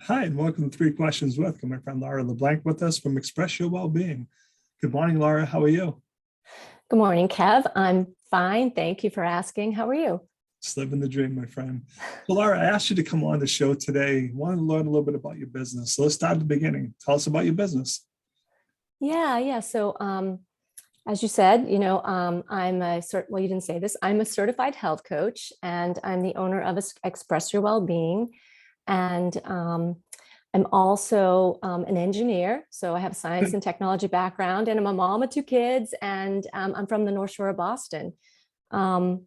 Hi, and welcome to Three Questions with. Got my friend Laura LeBlanc with us from Express Your Wellbeing. Good morning, Laura. How are you? Good morning, Kev. I'm fine. Thank you for asking. How are you? Just living the dream, my friend. So, Laura, I asked you to come on the show today. Want to learn a little bit about your business. So let's start at the beginning. Tell us about your business. Yeah. As you said, I'm well, you didn't say this. I'm a certified health coach, and I'm the owner of Express Your Wellbeing. And I'm also an engineer. So I have a science and technology background, and I'm a mom of two kids, and I'm from the North Shore of Boston. What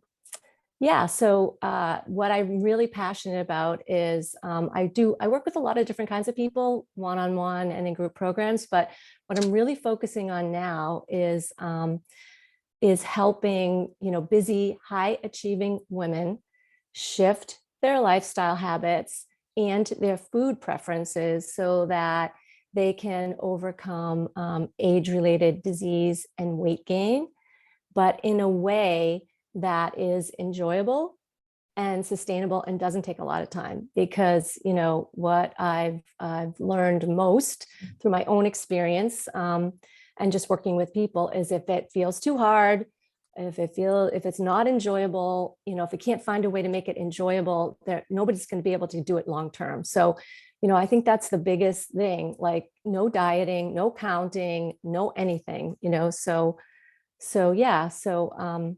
I'm really passionate about is I work with a lot of different kinds of people, one-on-one and in group programs, but what I'm really focusing on now is helping, busy, high achieving women shift their lifestyle habits and their food preferences so that they can overcome age-related disease and weight gain, but in a way that is enjoyable and sustainable and doesn't take a lot of time. Because what I've learned most through my own experience and just working with people is if it feels too hard, if it's not enjoyable, if we can't find a way to make it enjoyable, nobody's going to be able to do it long term. So I think that's the biggest thing, like no dieting, no counting, no anything, so yeah. So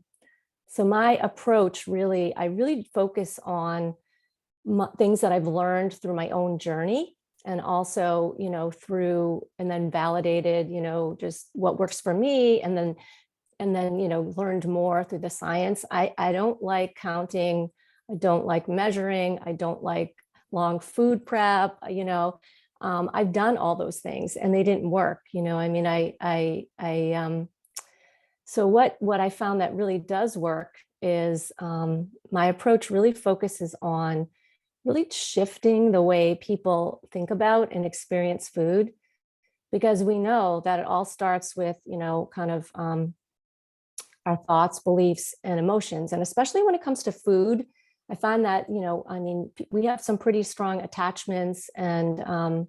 my approach I really focus on things that I've learned through my own journey, and also, and then validated, just what works for me, and then, learned more through the science. I don't like counting. I don't like measuring. I don't like long food prep. I've done all those things and they didn't work. I mean, so what I found that really does work is my approach really focuses on really shifting the way people think about and experience food, because we know that it all starts with, kind of our thoughts, beliefs, and emotions. And especially when it comes to food, I find that, we have some pretty strong attachments and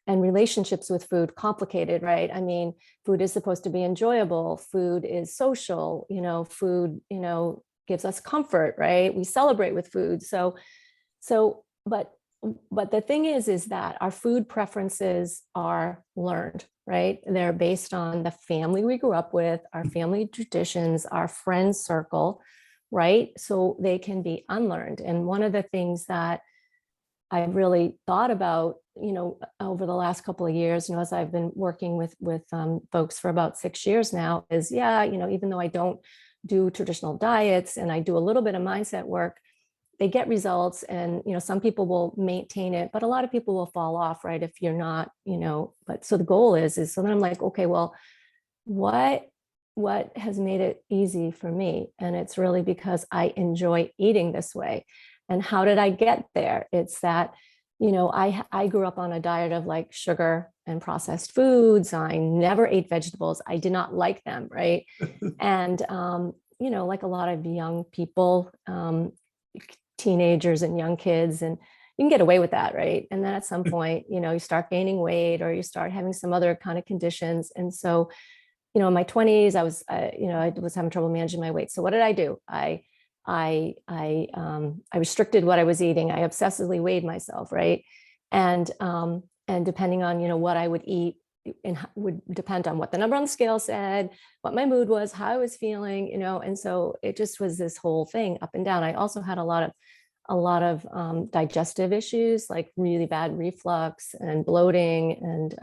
relationships with food, complicated, right? I mean, food is supposed to be enjoyable. Food is social, food, gives us comfort, right? We celebrate with food. But the thing is that our food preferences are learned, right? They're based on the family we grew up with, our family traditions, our friend circle, right? So they can be unlearned. And one of the things that I really thought about, over the last couple of years, as I've been working with folks for about 6 years now, is even though I don't do traditional diets and I do a little bit of mindset work, they get results, and some people will maintain it, but a lot of people will fall off, right? If you're not, but so the goal is so then I'm like, okay, well, what has made it easy for me? And it's really because I enjoy eating this way. And how did I get there? It's that, I grew up on a diet of like sugar and processed foods. I never ate vegetables. I did not like them, right? And, like a lot of young people, teenagers and young kids, and you can get away with that, right? And then at some point, you start gaining weight or you start having some other kind of conditions. And so, in my 20s, I was having trouble managing my weight. So what did I do? I restricted what I was eating. I obsessively weighed myself, right? And depending on what I would eat, and would depend on what the number on the scale said, what my mood was, how I was feeling, and so it just was this whole thing up and down. I also had a lot of digestive issues, like really bad reflux and bloating and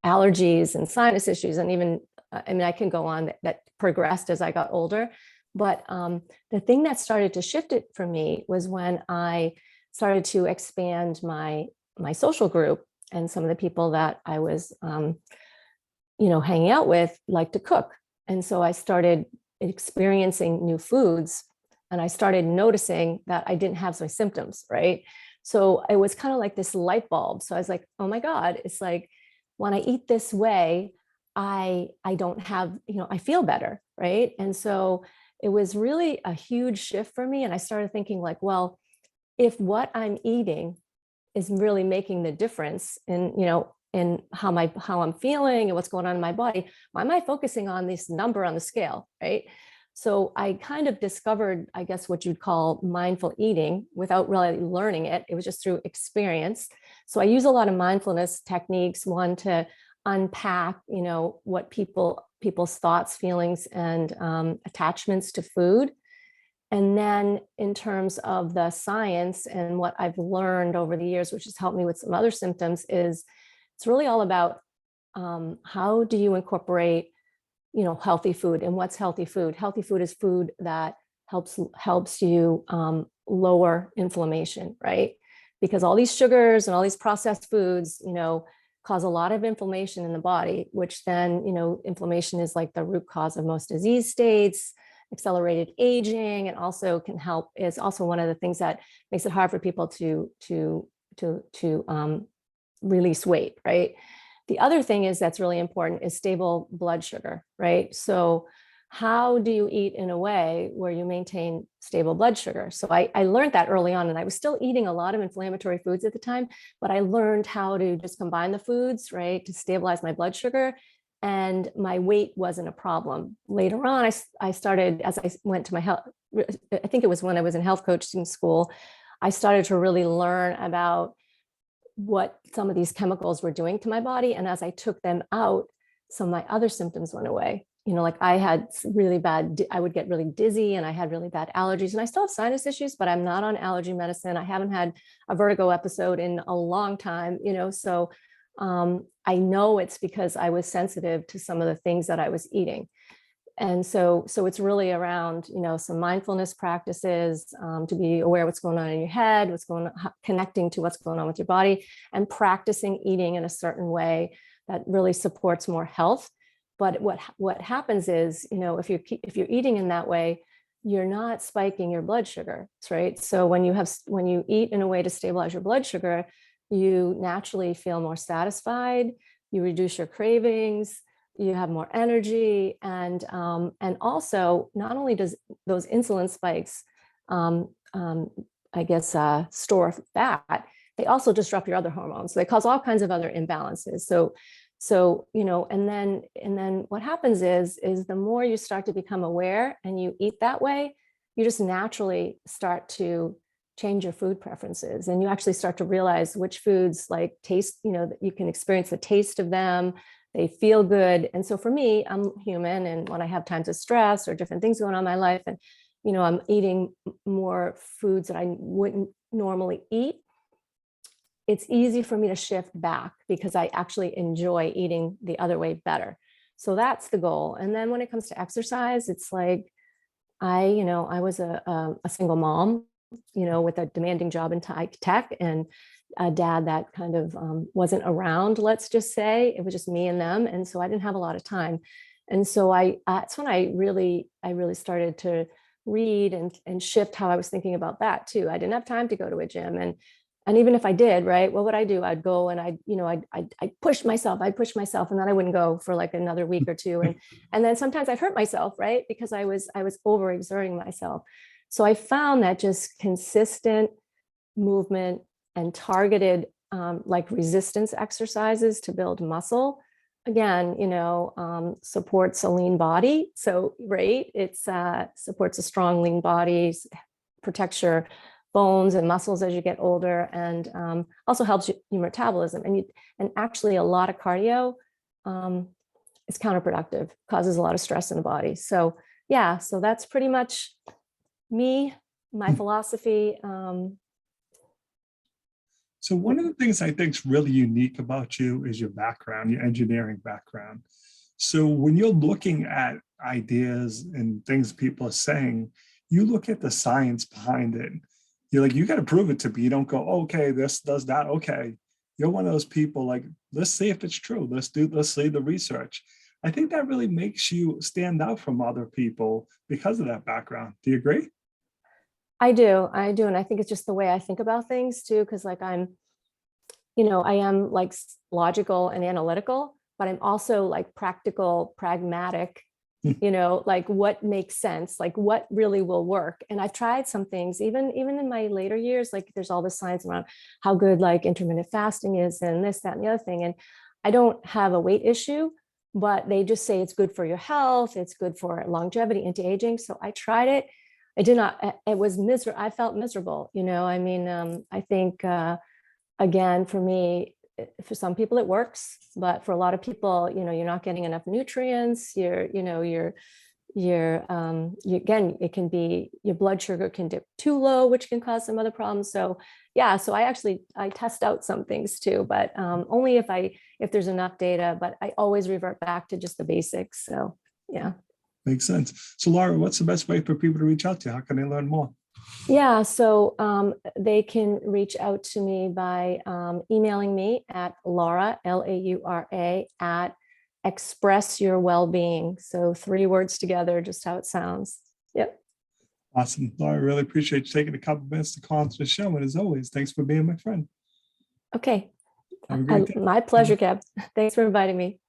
allergies and sinus issues, and even I can go on, that progressed as I got older. But the thing that started to shift it for me was when I started to expand my social group, and some of the people that I was, hanging out with like to cook. And so I started experiencing new foods, and I started noticing that I didn't have my symptoms, right? So it was kind of like this light bulb. So I was like, oh my God, it's like when I eat this way, I don't have, I feel better, right? And so it was really a huge shift for me. And I started thinking like, well, if what I'm eating is really making the difference in, in how I'm feeling and what's going on in my body. Why am I focusing on this number on the scale, right? So I kind of discovered, I guess, what you'd call mindful eating without really learning it. It was just through experience. So I use a lot of mindfulness techniques, one to unpack, what people's thoughts, feelings, and attachments to food. And then in terms of the science and what I've learned over the years, which has helped me with some other symptoms, is it's really all about how do you incorporate, healthy food. And what's healthy food? Healthy food is food that helps you lower inflammation, right? Because all these sugars and all these processed foods, cause a lot of inflammation in the body, which then, inflammation is like the root cause of most disease states, accelerated aging, and also is also one of the things that makes it hard for people to release weight, right? The other thing that's really important is stable blood sugar, right? So how do you eat in a way where you maintain stable blood sugar? So I learned that early on, and I was still eating a lot of inflammatory foods at the time, but I learned how to just combine the foods, right, to stabilize my blood sugar, and my weight wasn't a problem. Later on, I started, as I went to my health, I think it was when I was in health coaching school, I started to really learn about what some of these chemicals were doing to my body. And as I took them out, some of my other symptoms went away. Like I had really bad, I would get really dizzy, and I had really bad allergies, and I still have sinus issues, but I'm not on allergy medicine. I haven't had a vertigo episode in a long time, so I know it's because I was sensitive to some of the things that I was eating. And so it's really around, some mindfulness practices, to be aware of what's going on in your head, connecting to what's going on with your body, and practicing eating in a certain way that really supports more health. But what happens is, if you're eating in that way, you're not spiking your blood sugar, right? So when you eat in a way to stabilize your blood sugar, you naturally feel more satisfied, you reduce your cravings, you have more energy, and also not only does those insulin spikes, store fat, they also disrupt your other hormones. So they cause all kinds of other imbalances. So and then what happens is the more you start to become aware and you eat that way, you just naturally start to change your food preferences, and you actually start to realize which foods like taste, that you can experience the taste of them. They feel good. And so for me, I'm human, and when I have times of stress or different things going on in my life, and I'm eating more foods that I wouldn't normally eat, it's easy for me to shift back because I actually enjoy eating the other way better. So that's the goal. And then when it comes to exercise, it's like I was a single mom, with a demanding job in tech, and a dad that kind of wasn't around, let's just say. It was just me and them. And so I didn't have a lot of time. And so that's when I really started to read and shift how I was thinking about that too. I didn't have time to go to a gym. And even if I did, right, what would I do? I'd go and I'd push myself, and then I wouldn't go for like another week or two. And then sometimes I'd hurt myself, right? Because I was overexerting myself. So I found that just consistent movement and targeted like resistance exercises to build muscle, again, supports a lean body. So, right, it's supports a strong, lean body, protects your bones and muscles as you get older, and also helps your metabolism. And actually, a lot of cardio is counterproductive, causes a lot of stress in the body. So yeah, so that's pretty much me, my philosophy. So one of the things I think is really unique about you is your background, your engineering background. So when you're looking at ideas and things people are saying, you look at the science behind it. You're like, you got to prove it to me. You don't go, okay, this does that. Okay. You're one of those people like, let's see if it's true. Let's see the research. I think that really makes you stand out from other people because of that background. Do you agree? I do. And I think it's just the way I think about things too. Cause like I am like logical and analytical, but I'm also like practical, pragmatic, like what makes sense, like what really will work. And I've tried some things, even in my later years, like there's all the science around how good like intermittent fasting is and this, that, and the other thing. And I don't have a weight issue, but they just say it's good for your health. It's good for longevity, anti-aging. So I tried it. I did not, it was miserable. I felt miserable, I mean, I think, again, for me, for some people it works, but for a lot of people, you're not getting enough nutrients. Again, it can be your blood sugar can dip too low, which can cause some other problems. So yeah, so I test out some things too, but only if there's enough data, but I always revert back to just the basics. So yeah. Makes sense. So Laura, what's the best way for people to reach out to you? How can they learn more? Yeah, so they can reach out to me by emailing me at Laura, Laura, at Express Your Wellbeing. So 3 words together, just how it sounds. Yep. Awesome. Laura, I really appreciate you taking a couple minutes to call into the show. And as always, thanks for being my friend. Okay. Have a great day. My pleasure, Kev. Thanks for inviting me.